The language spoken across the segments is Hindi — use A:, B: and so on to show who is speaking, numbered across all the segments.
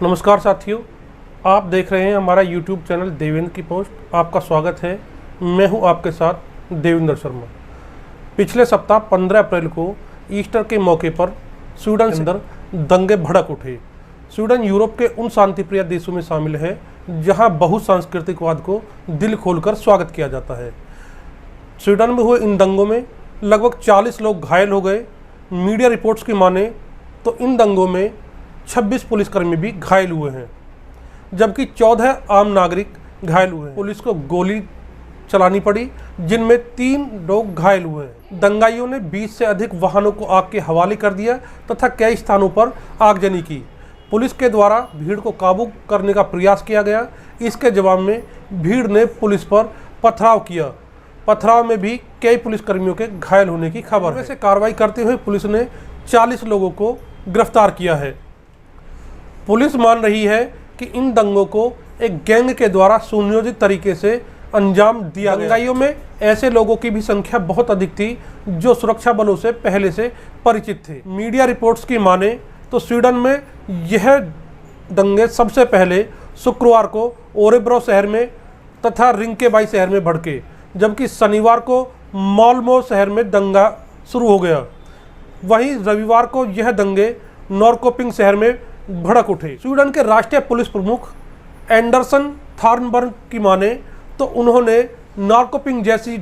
A: नमस्कार साथियों, आप देख रहे हैं हमारा YouTube चैनल देवेंद्र की पोस्ट। आपका स्वागत है। मैं हूं आपके साथ देवेंद्र शर्मा। पिछले सप्ताह 15 अप्रैल को ईस्टर के मौके पर स्वीडन के अंदर दंगे भड़क उठे। स्वीडन यूरोप के उन शांतिप्रिय देशों में शामिल है जहां बहुसांस्कृतिकवाद को दिल खोलकर स्वागत किया जाता है। स्वीडन में हुए इन दंगों में लगभग 40 लोग घायल हो गए। मीडिया रिपोर्ट्स की माने तो इन दंगों में 26 पुलिसकर्मी भी घायल हुए हैं, जबकि 14 आम नागरिक घायल हुए हैं। पुलिस को गोली चलानी पड़ी, जिनमें 3 लोग घायल हुए हैं। दंगाइयों ने 20 से अधिक वाहनों को आग के हवाले कर दिया तथा कई स्थानों पर आगजनी की। पुलिस के द्वारा भीड़ को काबू करने का प्रयास किया गया। इसके जवाब में भीड़ ने पुलिस पर पथराव किया। पथराव में भी कई पुलिसकर्मियों के घायल होने की खबर है। वैसे कार्रवाई करते हुए पुलिस ने 40 लोगों को गिरफ्तार किया है। पुलिस मान रही है कि इन दंगों को एक गैंग के द्वारा सुनियोजित तरीके से अंजाम दिया गया। दंगाइयों में ऐसे लोगों की भी संख्या बहुत अधिक थी जो सुरक्षा बलों से पहले से परिचित थे। मीडिया रिपोर्ट्स की माने तो स्वीडन में यह दंगे सबसे पहले शुक्रवार को ओरेब्रो शहर में तथा रिंकेबाई शहर में भड़के, जबकि शनिवार को माल्मो शहर में दंगा शुरू हो गया। वहीं रविवार को यह दंगे नॉरकोपिंग शहर में भड़क उठे। स्वीडन के राष्ट्रीय पुलिस प्रमुख एंडरसन थॉर्नबर्ग की माने तो उन्होंने नॉरकोपिंग जैसी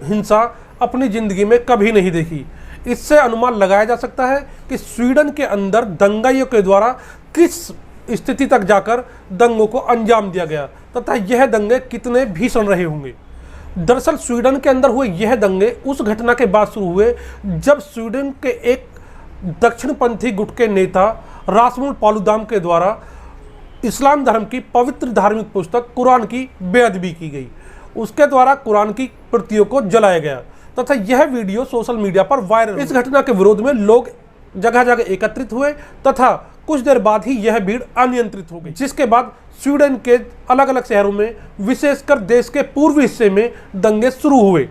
A: हिंसा अपनी जिंदगी में कभी नहीं देखी। इससे अनुमान लगाया जा सकता है कि स्वीडन के अंदर दंगाइयों के द्वारा किस स्थिति तक जाकर दंगों को अंजाम दिया गया तथा यह दंगे कितने भीषण रहे होंगे। दरअसल स्वीडन के अंदर हुए यह दंगे उस घटना के बाद शुरू हुए जब स्वीडन के एक दक्षिणपंथी गुट के नेता रासमुल पालुदाम के द्वारा इस्लाम धर्म की पवित्र धार्मिक पुस्तक कुरान की बेअदबी की गई। उसके द्वारा कुरान की प्रतियों को जलाया गया तथा यह वीडियो सोशल मीडिया पर वायरल। इस घटना के विरोध में लोग जगह जगह एकत्रित हुए तथा कुछ देर बाद ही यह भीड़ अनियंत्रित हो गई, जिसके बाद स्वीडन के अलग अलग शहरों में, विशेषकर देश के पूर्वी हिस्से में दंगे शुरू हुए।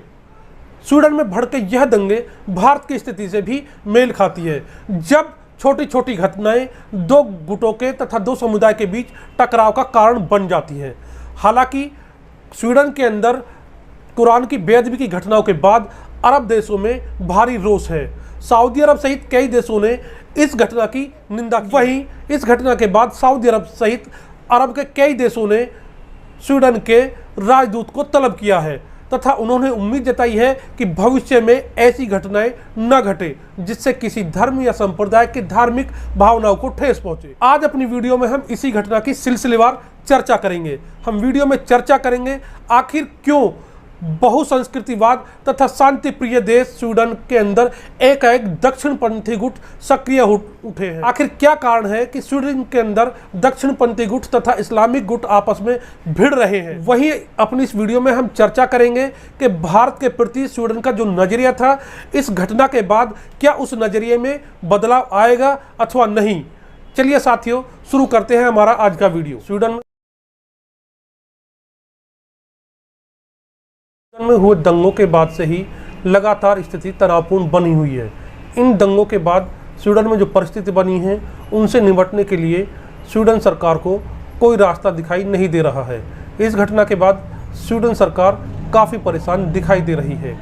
A: स्वीडन में भड़के यह दंगे भारत की स्थिति से भी मेल खाती है, जब छोटी छोटी घटनाएं दो गुटों के तथा दो समुदाय के बीच टकराव का कारण बन जाती है। हालांकि स्वीडन के अंदर कुरान की बेअदबी की घटनाओं के बाद अरब देशों में भारी रोष है। सऊदी अरब सहित कई देशों ने इस घटना की निंदा की। वहीं इस घटना के बाद सऊदी अरब सहित अरब के कई देशों ने स्वीडन के राजदूत को तलब किया है तथा उन्होंने उम्मीद जताई है कि भविष्य में ऐसी घटनाएं न घटे जिससे किसी धर्म या संप्रदाय के धार्मिक भावनाओं को ठेस पहुंचे। आज अपनी वीडियो में हम इसी घटना की सिलसिलेवार चर्चा करेंगे। हम वीडियो में चर्चा करेंगे आखिर क्यों बहुसंस्कृतिवाद तथा शांति प्रिय देश स्वीडन के अंदर एकाएक दक्षिणपंथी गुट सक्रिय उठे हैं। आखिर क्या कारण है कि स्वीडन के अंदर दक्षिणपंथी गुट तथा इस्लामिक गुट आपस में भिड़ रहे हैं। वहीं अपनी इस वीडियो में हम चर्चा करेंगे कि भारत के प्रति स्वीडन का जो नजरिया था इस घटना के बाद क्या उस नजरिए में बदलाव आएगा अथवा नहीं। चलिए साथियों, शुरू करते हैं हमारा आज का वीडियो। स्वीडन में हुए दंगों के बाद से ही लगातार स्थिति तनावपूर्ण बनी हुई है। इन दंगों के बाद स्वीडन में जो परिस्थिति बनी है उनसे निपटने के लिए स्वीडन सरकार को कोई रास्ता दिखाई नहीं दे रहा है। इस घटना के बाद स्वीडन सरकार काफ़ी परेशान दिखाई दे रही है।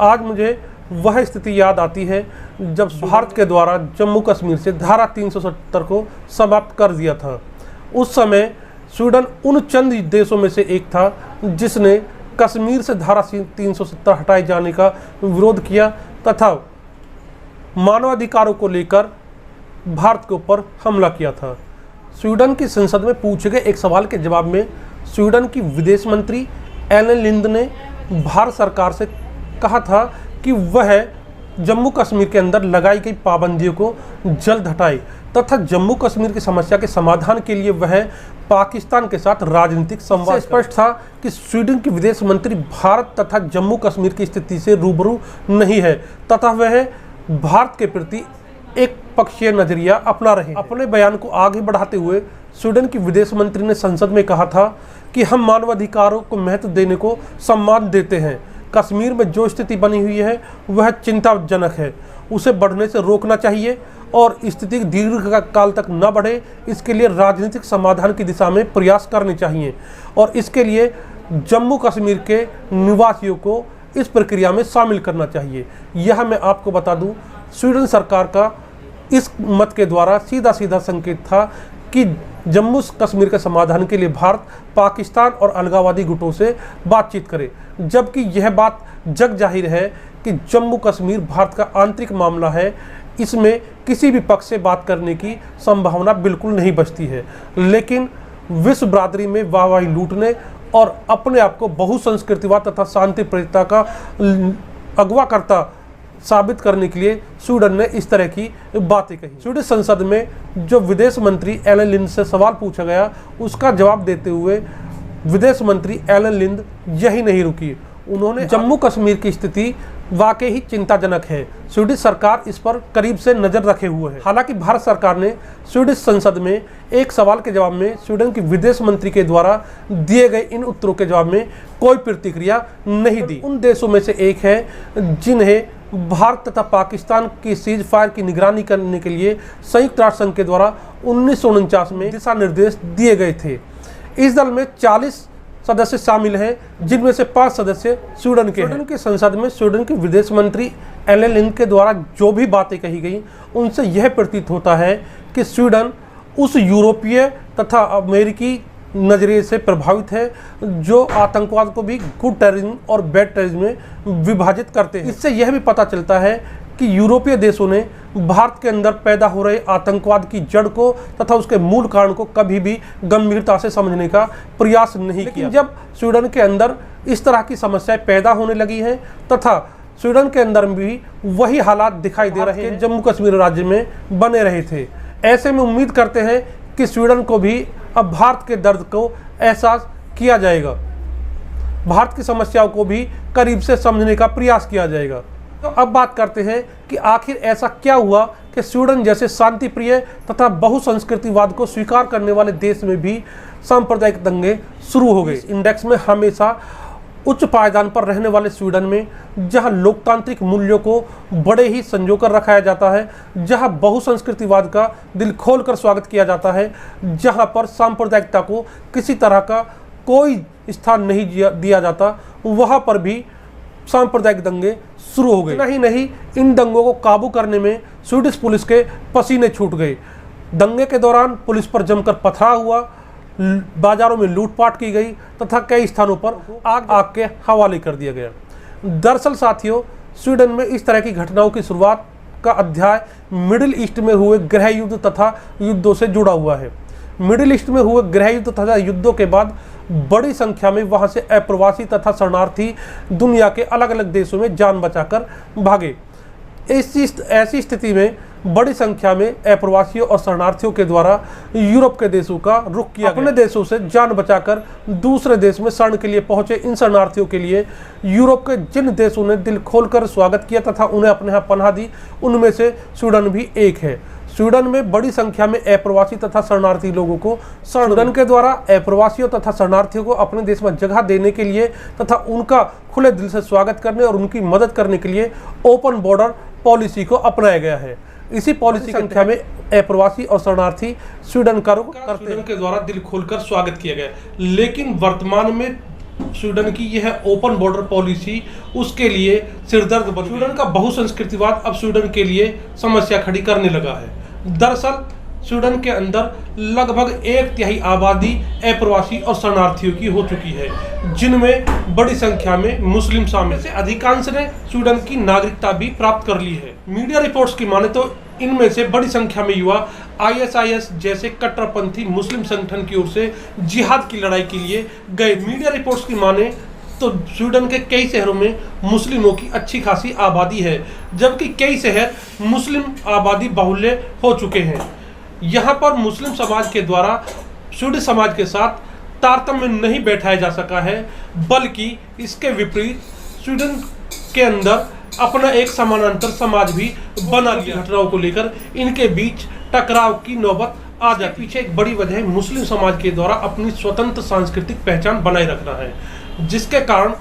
A: आज मुझे वह स्थिति याद आती है जब भारत के द्वारा जम्मू कश्मीर से धारा 370 को समाप्त कर दिया था। उस समय स्वीडन उन चंद देशों में से एक था जिसने कश्मीर से धारा 370 हटाए जाने का विरोध किया तथा मानवाधिकारों को लेकर भारत के ऊपर हमला किया था। स्वीडन की संसद में पूछे गए एक सवाल के जवाब में स्वीडन की विदेश मंत्री एलन लिंड ने भारत सरकार से कहा था कि वह जम्मू कश्मीर के अंदर लगाई गई पाबंदियों को जल्द हटाए तथा जम्मू कश्मीर की समस्या के समाधान के लिए वह पाकिस्तान के साथ राजनीतिक संवाद। स्पष्ट था कि स्वीडन की विदेश मंत्री भारत तथा जम्मू कश्मीर की स्थिति से रूबरू नहीं है तथा वह भारत के प्रति एक पक्षीय नजरिया अपना रहे। अपने बयान को आगे बढ़ाते हुए स्वीडन की विदेश मंत्री ने संसद में कहा था कि हम मानवाधिकारों को महत्व देने को सम्मान देते हैं। कश्मीर में जो स्थिति बनी हुई है वह चिंताजनक है, उसे बढ़ने से रोकना चाहिए और स्थिति दीर्घ काल तक न बढ़े, इसके लिए राजनीतिक समाधान की दिशा में प्रयास करने चाहिए और इसके लिए जम्मू कश्मीर के निवासियों को इस प्रक्रिया में शामिल करना चाहिए। यह मैं आपको बता दूं, स्वीडन सरकार का इस मत के द्वारा सीधा सीधा संकेत था कि जम्मू कश्मीर के समाधान के लिए भारत पाकिस्तान और अलगाववादी गुटों से बातचीत करे, जबकि यह बात जग जाहिर है कि जम्मू कश्मीर भारत का आंतरिक मामला है। इसमें किसी भी पक्ष से बात करने की संभावना बिल्कुल नहीं बचती है, लेकिन विश्व बरादरी में वाहवाही लूटने और अपने आप को बहुसंस्कृतिवाद तथा शांति प्रियता का अगवाकर्ता साबित करने के लिए स्वीडन ने इस तरह की बातें कही। स्वीडिश संसद में जो विदेश मंत्री एलन लिंड से सवाल पूछा गया, उसका जवाब देते हुए विदेश मंत्री एलन लिंड यही नहीं रुकी। उन्होंने जम्मू कश्मीर की स्थिति वाकई ही चिंताजनक है, स्वीडिश सरकार इस पर करीब से नजर रखे हुए है। हालांकि भारत सरकार ने स्वीडिश संसद में एक सवाल के जवाब में स्वीडन के विदेश मंत्री के द्वारा दिए गए इन उत्तरों के जवाब में कोई प्रतिक्रिया नहीं दी। उन देशों में से एक है जिन्हें भारत तथा पाकिस्तान की सीज फायर की निगरानी करने के लिए संयुक्त राष्ट्र संघ के द्वारा 1949 में दिशा निर्देश दिए गए थे। इस दल में 40 सदस्य शामिल हैं, जिनमें से 5 सदस्य स्वीडन के हैं। स्वीडन के संसद में स्वीडन के विदेश मंत्री एलन लिंड के द्वारा जो भी बातें कही गई, उनसे यह प्रतीत होता है कि स्वीडन उस यूरोपीय तथा अमेरिकी नजरिए से प्रभावित है जो आतंकवाद को भी गुड टेररिज्म और बैड टेररिज्म में विभाजित करते हैं। इससे यह भी पता चलता है कि यूरोपीय देशों ने भारत के अंदर पैदा हो रहे आतंकवाद की जड़ को तथा उसके मूल कारण को कभी भी गंभीरता से समझने का प्रयास नहीं किया। जब स्वीडन के अंदर इस तरह की समस्याएं पैदा होने लगी हैं तथा स्वीडन के अंदर भी वही हालात दिखाई दे रहे हैं जम्मू कश्मीर राज्य में बने रहे थे, ऐसे में उम्मीद करते हैं कि स्वीडन को भी अब भारत के दर्द को एहसास किया जाएगा, भारत की समस्याओं को भी करीब से समझने का प्रयास किया जाएगा। तो अब बात करते हैं कि आखिर ऐसा क्या हुआ कि स्वीडन जैसे शांति प्रिय तथा बहुसंस्कृतिवाद को स्वीकार करने वाले देश में भी सांप्रदायिक दंगे शुरू हो गए। इंडेक्स में हमेशा उच्च पायदान पर रहने वाले स्वीडन में, जहां लोकतांत्रिक मूल्यों को बड़े ही संजो कर रखाया जाता है, जहां बहुसंस्कृतिवाद का दिल खोलकर स्वागत किया जाता है, जहां पर सांप्रदायिकता को किसी तरह का कोई स्थान नहीं दिया जाता, वहां पर भी सांप्रदायिक दंगे शुरू हो गए। नहीं, इन दंगों को काबू करने में स्वीडिश पुलिस के पसीने छूट गए। दंगे के दौरान पुलिस पर जमकर पथराव हुआ, बाजारों में लूटपाट की गई तथा कई स्थानों पर आग के हवाले कर दिया गया। दरअसल साथियों, स्वीडन में इस तरह की घटनाओं की शुरुआत का अध्याय मिडिल ईस्ट में हुए गृह युद्ध तथा युद्धों से जुड़ा हुआ है। मिडिल ईस्ट में हुए गृह युद्ध तथा युद्धों के बाद बड़ी संख्या में वहां से अप्रवासी तथा शरणार्थी दुनिया के अलग अलग देशों में जान बचाकर भागे। ऐसी स्थिति में बड़ी संख्या में अप्रवासियों और शरणार्थियों के द्वारा यूरोप के देशों का रुख किया। अपने देशों से जान बचाकर दूसरे देश में शरण के लिए पहुंचे इन शरणार्थियों के लिए यूरोप के जिन देशों ने दिल खोलकर स्वागत किया तथा उन्हें अपने यहाँ पनाह दी, उनमें से स्वीडन भी एक है। स्वीडन में बड़ी संख्या में अप्रवासी तथा शरणार्थी लोगों को स्वीडन के द्वारा अप्रवासियों तथा शरणार्थियों को अपने देश में जगह देने के लिए तथा उनका खुले दिल से स्वागत करने और उनकी मदद करने के लिए ओपन बॉर्डर पॉलिसी को अपनाया गया है। इसी पॉलिसी की संख्या में अप्रवासी और शरणार्थी स्वीडन का रुख करते हैं। स्वीडन के द्वारा दिल खोलकर स्वागत किया गया, लेकिन वर्तमान में स्वीडन की यह ओपन बॉर्डर पॉलिसी उसके लिए सिरदर्द बन गई। स्वीडन का बहुसंस्कृतिवाद अब स्वीडन के लिए समस्या खड़ी करने लगा है। दरअसल स्वीडन के अंदर लगभग 1/3 आबादी अप्रवासी और शरणार्थियों की हो चुकी है, जिनमें बड़ी संख्या में मुस्लिम शामिल हैं। अधिकांश ने स्वीडन की नागरिकता भी प्राप्त कर ली है। मीडिया रिपोर्ट्स की माने तो इनमें से बड़ी संख्या में युवा ISIS जैसे कट्टरपंथी मुस्लिम संगठन की ओर से जिहाद की लड़ाई के लिए गए। मीडिया रिपोर्ट्स की माने तो स्वीडन के कई शहरों में मुस्लिमों की अच्छी खासी आबादी है, जबकि कई शहर मुस्लिम आबादी बाहुल्य हो चुके हैं। यहाँ पर मुस्लिम समाज के द्वारा स्वीडिश समाज के साथ तारतम्य नहीं बैठाया जा सका है, बल्कि इसके विपरीत स्वीडन के अंदर अपना एक समानांतर समाज भी बना लिया। घटनाओं को लेकर इनके बीच टकराव की नौबत आ जाती। पीछे एक बड़ी वजह मुस्लिम समाज के द्वारा अपनी स्वतंत्र सांस्कृतिक पहचान बनाए रखना है, जिसके कारण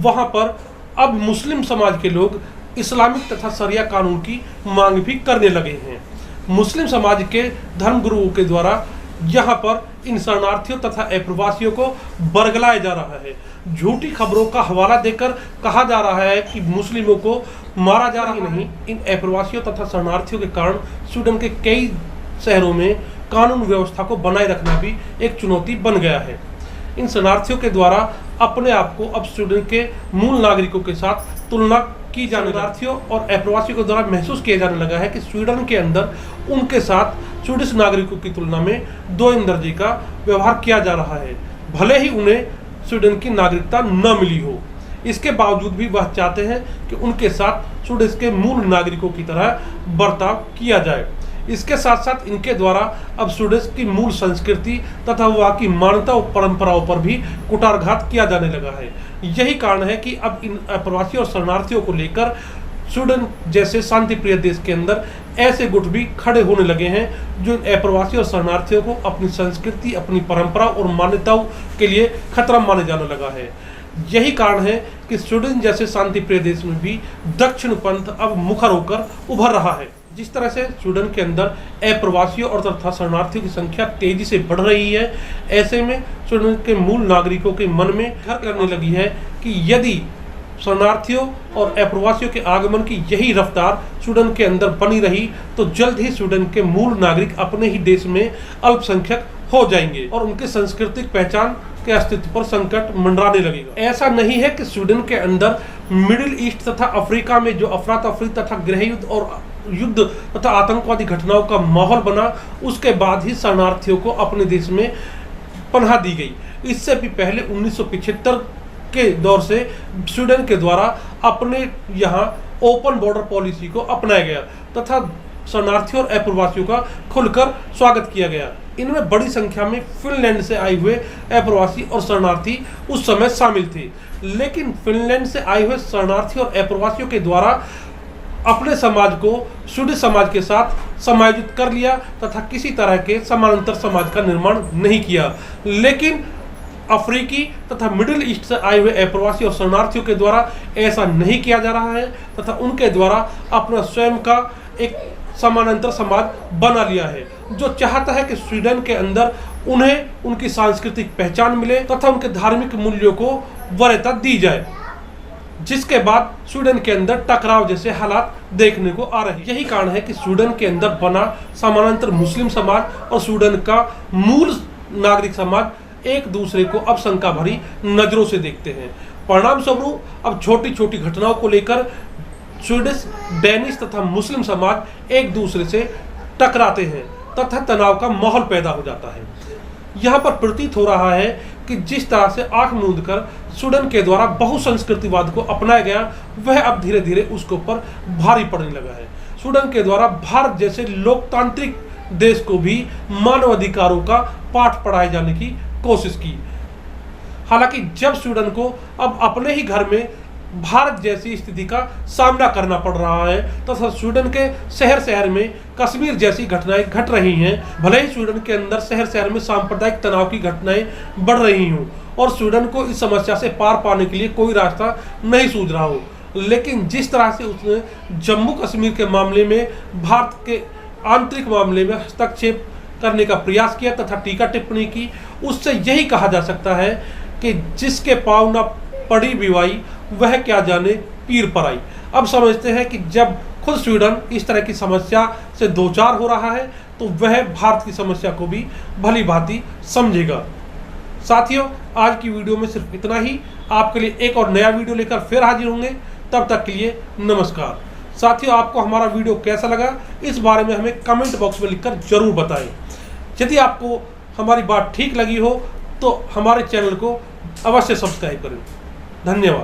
A: वहां पर अब मुस्लिम समाज के लोग इस्लामिक तथा शरिया कानून की मांग भी करने लगे हैं। मुस्लिम समाज के धर्मगुरुओं के द्वारा यहाँ पर इन शरणार्थियों तथा अप्रवासियों को बरगलाया जा रहा है। झूठी खबरों का हवाला देकर कहा जा रहा है कि मुस्लिमों को मारा जा रहा है। नहीं, इन अप्रवासियों तथा शरणार्थियों के कारण स्वीडन के कई शहरों में कानून व्यवस्था को बनाए रखना भी एक चुनौती बन गया है। इन शरणार्थियों के द्वारा अपने आप को अब स्वीडन के मूल नागरिकों के साथ तुलना की जाने शरणार्थियों और अप्रवासियों के द्वारा महसूस किया जाने लगा है कि स्वीडन के अंदर उनके साथ स्वीडिश नागरिकों की तुलना में दो दर्जे का व्यवहार किया जा रहा है, भले ही उन्हें स्वीडन की नागरिकता न मिली हो। इसके बावजूद भी वह चाहते हैं कि उनके साथ स्वीडिश के मूल नागरिकों की तरह बर्ताव किया जाए। इसके साथ साथ इनके द्वारा अब स्वीडिश की मूल संस्कृति तथा वहाँ की मान्यता और परंपराओं पर भी कुठाराघात किया जाने लगा है। यही कारण है कि अब इन अप्रवासियों और शरणार्थियों को लेकर स्वीडन जैसे शांति प्रिय देश के अंदर ऐसे गुट भी खड़े होने लगे हैं जो अप्रवासियों और शरणार्थियों को अपनी संस्कृति, अपनी परंपरा और मान्यताओं के लिए खतरा माने जाने लगा है। यही कारण है कि स्वीडन जैसे शांति प्रिय देश में भी दक्षिण पंथ अब मुखर होकर उभर रहा है। जिस तरह से स्वीडन के अंदर अप्रवासियों और तथा शरणार्थियों की संख्या तेजी से बढ़ रही है, ऐसे में स्वीडन के मूल नागरिकों के मन में घर करने लगी है कि यदि शरणार्थियों और अप्रवासियों के आगमन की यही रफ्तार स्वीडन के अंदर बनी रही तो जल्द ही स्वीडन के मूल नागरिक अपने ही देश में अल्पसंख्यक हो जाएंगे और उनके सांस्कृतिक पहचान के अस्तित्व पर संकट मंडराने लगेगा। ऐसा नहीं है कि स्वीडन के अंदर मिडिल ईस्ट तथा अफ्रीका में जो अफरा तफरी तथा गृह युद्ध और युद्ध तथा आतंकवादी घटनाओं का माहौल बना, उसके बाद ही शरणार्थियों को अपने देश में पनाह दी गई। इससे भी पहले 1975 के दौर से स्वीडन के द्वारा अपने यहाँ ओपन बॉर्डर पॉलिसी को अपनाया गया तथा शरणार्थियों और अप्रवासियों का खुलकर स्वागत किया गया। इनमें बड़ी संख्या में फिनलैंड से आए हुए अप्रवासी और शरणार्थी उस समय शामिल थे, लेकिन फिनलैंड से आए हुए शरणार्थी और अप्रवासियों के द्वारा अपने समाज को स्वीडिश समाज के साथ समायोजित कर लिया तथा किसी तरह के समानांतर समाज का निर्माण नहीं किया। लेकिन अफ्रीकी तथा मिडिल ईस्ट से आए हुए अप्रवासी और शरणार्थियों के द्वारा ऐसा नहीं किया जा रहा है तथा उनके द्वारा अपना स्वयं का एक समानांतर समाज बना लिया है जो चाहता है कि स्वीडन के अंदर उन्हें उनकी सांस्कृतिक पहचान मिले तथा उनके धार्मिक मूल्यों को वरीयता दी जाए, जिसके बाद स्वीडन के अंदर टकराव जैसे हालात देखने को आ रहे हैं। यही कारण है कि स्वीडन के अंदर बना समानांतर मुस्लिम समाज और स्वीडन का मूल नागरिक समाज एक दूसरे को अब शंका भरी नजरों से देखते हैं। परिणाम स्वरूप अब छोटी छोटी घटनाओं को लेकर स्वीडिश, डेनिश तथा मुस्लिम समाज एक दूसरे से टकराते हैं तथा तनाव का माहौल पैदा हो जाता है। यहाँ पर प्रतीत हो रहा है कि जिस तरह से आंख मूंद कर स्वीडन के द्वारा बहुसंस्कृतिवाद को अपनाया गया, वह अब धीरे धीरे उसके ऊपर भारी पड़ने लगा है। स्वीडन के द्वारा भारत जैसे लोकतांत्रिक देश को भी मानवाधिकारों का पाठ पढ़ाए जाने की कोशिश की। हालांकि जब स्वीडन को अब अपने ही घर में भारत जैसी स्थिति का सामना करना पड़ रहा है तथा स्वीडन के शहर शहर में कश्मीर जैसी घटनाएं घट रही हैं, भले ही स्वीडन के अंदर शहर शहर में सांप्रदायिक तनाव की घटनाएं बढ़ रही हों और स्वीडन को इस समस्या से पार पाने के लिए कोई रास्ता नहीं सूझ रहा हो, लेकिन जिस तरह से उसने जम्मू कश्मीर के मामले में भारत के आंतरिक मामले में हस्तक्षेप करने का प्रयास किया तथा टीका टिप्पणी की, उससे यही कहा जा सकता है कि जिसके पाँव न पड़ी बिवाई वह क्या जाने पीर पर आई। अब समझते हैं कि जब खुद स्वीडन इस तरह की समस्या से दो चार हो रहा है तो वह भारत की समस्या को भी भली भांति समझेगा। साथियों, आज की वीडियो में सिर्फ इतना ही। आपके लिए एक और नया वीडियो लेकर फिर हाजिर होंगे, तब तक के लिए नमस्कार। साथियों, आपको हमारा वीडियो कैसा लगा इस बारे में हमें कमेंट बॉक्स में लिखकर जरूर बताएं। यदि आपको हमारी बात ठीक लगी हो तो हमारे चैनल को अवश्य सब्सक्राइब करें। धन्यवाद।